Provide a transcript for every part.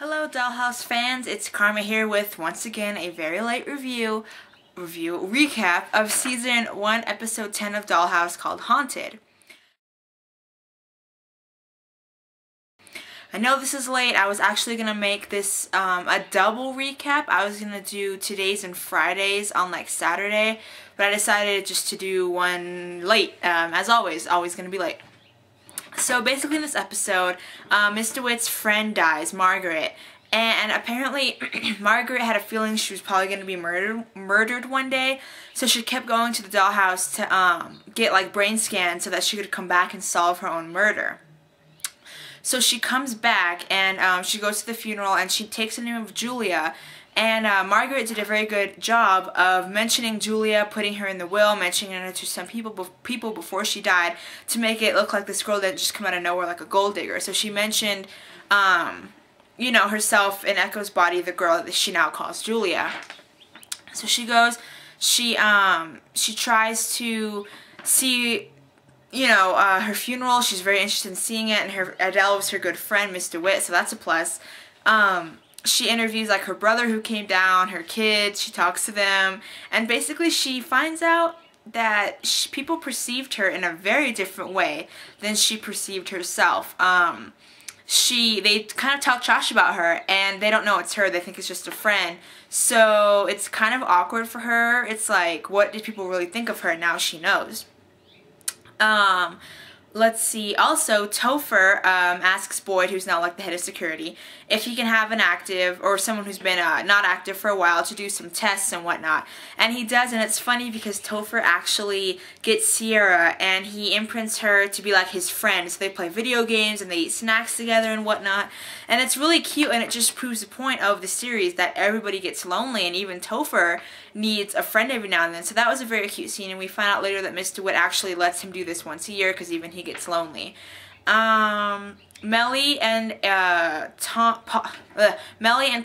Hello Dollhouse fans, it's Karma here with once again a very late recap of season 1 episode 10 of Dollhouse called Haunted. I know this is late. I was actually going to make this a double recap. I was going to do today's and Fridays on like Saturday, but I decided just to do one late, as always going to be late. So basically in this episode, Mr. Witt's friend dies, Margaret, and apparently Margaret had a feeling she was probably going to be murdered one day, so she kept going to the dollhouse to get like brain scans so that she could come back and solve her own murder. So she comes back and she goes to the funeral and she takes the name of Julia. And Margaret did a very good job of mentioning Julia, putting her in the will, mentioning her to some people before she died to make it look like this girl that just come out of nowhere like a gold digger. So she mentioned, you know, herself in Echo's body, the girl that she now calls Julia. So she goes, she tries to see, you know, her funeral. She's very interested in seeing it, and Adele was her good friend, Mr. Witt, so that's a plus. She interviews like her brother who came down, her kids, she talks to them, and basically she finds out that people perceived her in a very different way than she perceived herself. They kind of talk trash about her, and they don't know it's her, they think it's just a friend, so it's kind of awkward for her. It's like, what did people really think of her? Now she knows. Let's see, also Topher asks Boyd, who's now like the head of security, if he can have an active, or someone who's been not active for a while, to do some tests and whatnot. And he does, and it's funny because Topher actually gets Sierra and he imprints her to be like his friend. So they play video games and they eat snacks together and whatnot. And it's really cute, and it just proves the point of the series that everybody gets lonely, and even Topher needs a friend every now and then. So that was a very cute scene, and we find out later that Mr. Witt actually lets him do this once a year because even he gets lonely. Melly and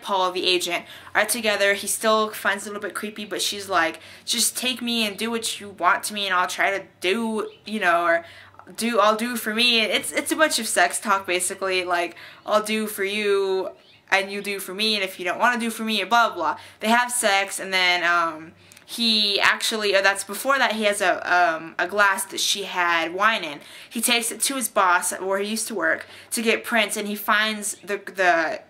Paul, the agent, are together. He still finds it a little bit creepy, but she's like, just take me and do what you want to me, and I'll try to do, you know, or I'll do for me. It's a bunch of sex talk, basically, like, I'll do for you and you do for me, and if you don't want to do for me, blah blah. They have sex, and then he actually, that's before that, he has a glass that she had wine in. He takes it to his boss where he used to work to get prints, and he finds the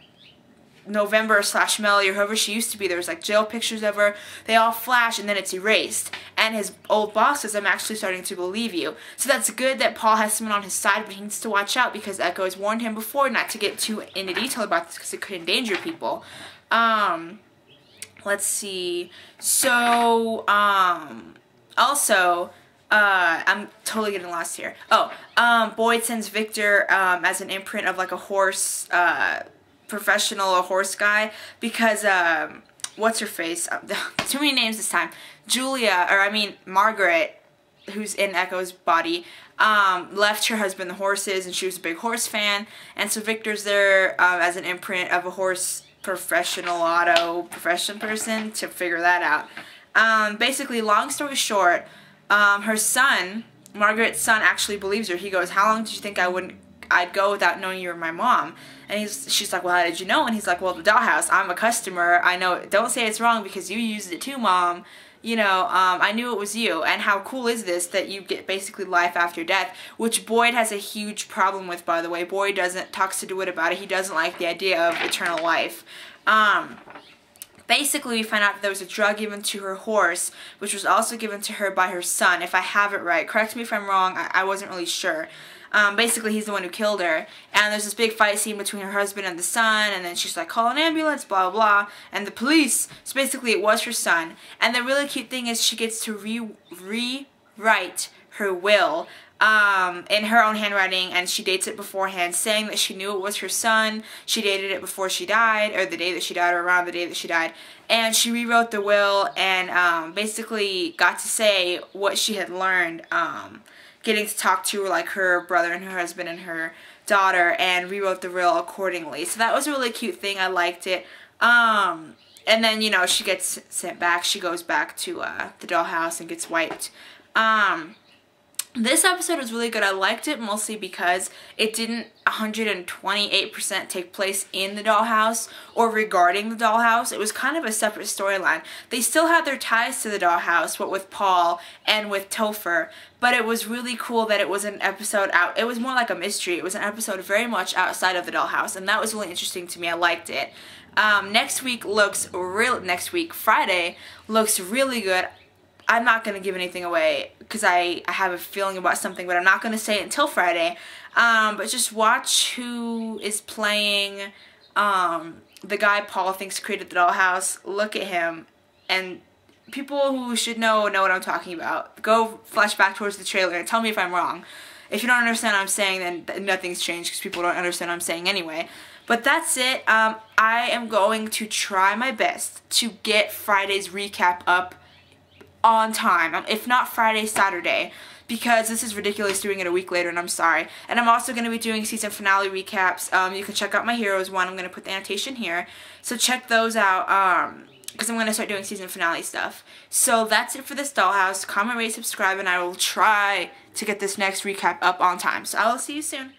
November/Melly, or whoever she used to be. There was like jail pictures of her. They all flash, and then it's erased. And his old boss says, I'm actually starting to believe you. So that's good that Paul has someone on his side, but he needs to watch out because Echo has warned him before not to get too into detail about this because it could endanger people. Let's see. So, also, I'm totally getting lost here. Oh, Boyd sends Victor as an imprint of like a horse, a horse guy, because what's her face? Too many names this time. Margaret, who's in Echo's body, left her husband the horses, and she was a big horse fan, and so Victor's there as an imprint of a horse profession person to figure that out. Basically, long story short, her son, Margaret's son, actually believes her. He goes, how long did you think I'd go without knowing you were my mom? And she's like, well, how did you know? And he's like, well, the dollhouse, I'm a customer, I know, don't say it's wrong because you used it too, Mom. You know, I knew it was you. And how cool is this that you get basically life after death, which Boyd has a huge problem with, by the way. Boyd talks to DeWitt about it. He doesn't like the idea of eternal life. Basically, we find out that there was a drug given to her horse, which was also given to her by her son, if I have it right. Correct me if I'm wrong, I wasn't really sure. Basically, he's the one who killed her, and there's this big fight scene between her husband and the son, and then she's like, call an ambulance, blah, blah, and the police. So basically, it was her son, and the really cute thing is she gets to rewrite her will in her own handwriting, and she dates it beforehand, saying that she knew it was her son. She dated it before she died, or the day that she died, or around the day that she died, and she rewrote the will, and basically got to say what she had learned, getting to talk to like her brother and her husband and her daughter, and rewrote the will accordingly. So that was a really cute thing. I liked it. And then, you know, she gets sent back. She goes back to the dollhouse and gets wiped. This episode was really good. I liked it mostly because it didn't 128% take place in the dollhouse or regarding the dollhouse. It was kind of a separate storyline. They still had their ties to the dollhouse, but with Paul and with Topher. But it was really cool that it was an episode out. It was more like a mystery. It was an episode very much outside of the dollhouse, and that was really interesting to me. I liked it. Next week, Friday, looks really good. I'm not going to give anything away because I have a feeling about something, but I'm not going to say it until Friday. But just watch who is playing the guy Paul thinks created the dollhouse. Look at him. And people who should know what I'm talking about. Go flash back towards the trailer and tell me if I'm wrong. If you don't understand what I'm saying, then nothing's changed because people don't understand what I'm saying anyway. But that's it. I am going to try my best to get Friday's recap up on time, if not Friday, Saturday, because this is ridiculous doing it a week later, and I'm sorry. And I'm also going to be doing season finale recaps. You can check out my Heroes one. I'm going to put the annotation here, so check those out, because I'm going to start doing season finale stuff. So that's it for this Dollhouse. Comment, rate, subscribe, and I will try to get this next recap up on time. So I will see you soon.